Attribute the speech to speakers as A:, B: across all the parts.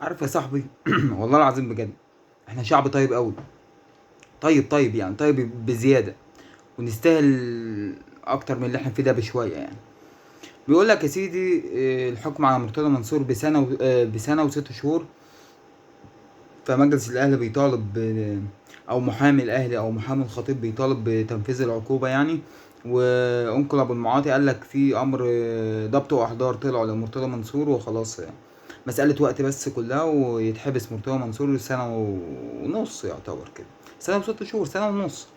A: عارف يا صاحبي والله العظيم بجد احنا شعب طيب قوي. طيب يعني طيب بزياده، ونستاهل اكتر من اللي احنا فيه ده بشويه يعني. بيقول لك يا سيدي، الحكم على مرتضى منصور بسنه وست شهور. فمجلس الاهلي بيطالب او محامي الاهلي او محامي الخطيب بيطالب بتنفيذ العقوبه يعني. وانقل ابو المعاطي قال لك في امر ضبط واحضار طلعوا لمرتضى منصور وخلاص يعني. مسألة وقت بس كلها ويتحبس مرتضى منصور سنة ونص يعتبر كده. سنة وست شهور، سنة ونص.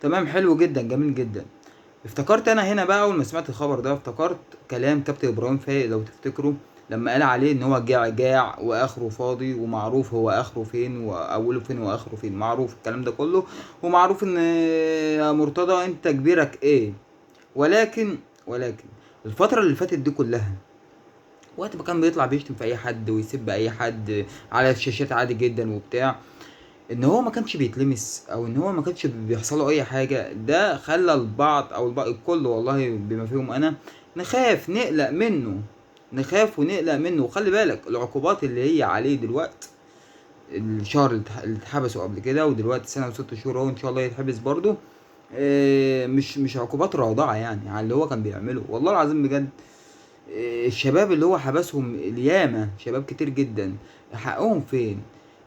A: تمام، حلو جدا، جميل جدا. افتكرت انا هنا بقى اول ما سمعت الخبر ده، افتكرت كلام كابتن ابراهيم فايق لو تفتكروا، لما قال عليه ان هو جاع واخره فاضي، ومعروف هو اخره فين واوله فين واخره فين، معروف الكلام ده كله. ومعروف ان يا مرتضى انت كبيرك ايه. ولكن الفترة اللي فاتت دي كلها، وقت ما كان بيطلع بيشتم في اي حد ويسب اي حد على الشاشات عادي جدا وبتاع، ان هو ما كانش بيتلمس او ان هو ما كانش بيحصل له اي حاجه، ده خلى البعض او الكل والله بما فيهم انا نخاف نقلق منه. نخاف ونقلق منه. وخلي بالك العقوبات اللي هي عليه دلوقتي، الشهر اللي اتحبسوا قبل كده، ودلوقتي سنه وست شهور اهو ان شاء الله يتحبس برضه. مش عقوبات رادعه يعني على اللي هو كان بيعمله، والله العظيم بجد. الشباب اللي هو حبسهم الياما شباب كتير جدا، حقهم فين؟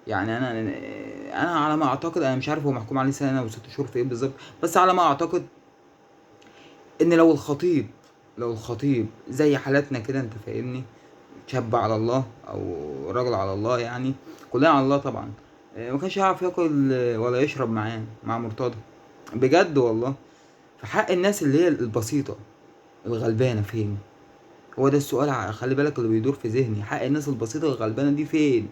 A: يعني انا على ما اعتقد، انا مش عارف هو محكوم عليه سنه وست شهور في ايه بالظبط، بس على ما اعتقد ان لو الخطيب زي حالاتنا كده، انت فاهمني، شاب على الله او رجل على الله يعني، كلنا على الله طبعا. ما كانش هيعرف ياكل ولا يشرب معاه مع مرتضى، بجد والله. فحق الناس اللي هي البسيطه الغلبانه فين؟ هو ده السؤال، خلي بالك اللي بيدور في ذهني، حق الناس البسيطة الغلبانة دي فين؟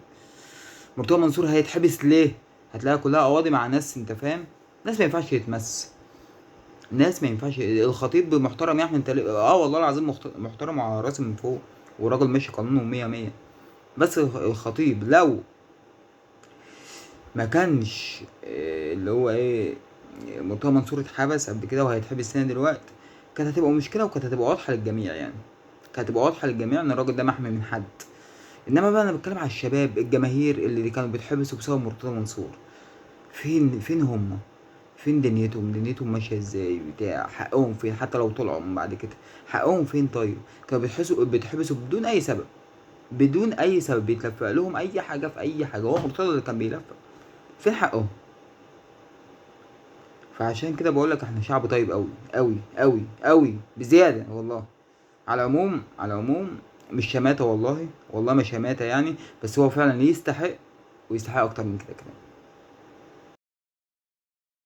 A: مرتضى منصور هيتحبس ليه؟ هتلاقيها كلها قواضي مع ناس، انت فاهم؟ ناس ما ينفعش يتمس. ناس ما ينفعش. الخطيب محترم يا احمد، انت والله العظيم محترم على راسي من فوق، وراجل ماشي قانونه مية مية. بس الخطيب لو ما كانش اللي هو ايه، مرتضى منصور اتحبس قبل كده وهيتحبس تاني دلوقتي، كانت هتبقى مشكلة، وكانت هتبقى واضحة للجميع يعني. كانت هتبقى واضحة للجميع ان الراجل ده محمي من حد. انما بقى انا بتكلم على الشباب الجماهير اللي كانوا بيتحبسوا بسبب مرتضى منصور. فين هم؟ فين دنيتهم ماشيه ازاي بتاع؟ حقهم فين حتى لو طلعوا من بعد كده؟ حقهم فين طيب؟ كانوا بيتحبسوا بدون اي سبب، بدون اي سبب، بيتلفق لهم اي حاجه في اي حاجه، هو مرتضى اللي كان بيلفق. فين حقهم؟ فعشان كده بقول لك احنا شعب طيب قوي قوي قوي قوي بزياده والله. على العموم مش شماتة والله، والله ما شماتة يعني، بس هو فعلا يستحق، ويستحق اكتر من كده كمان.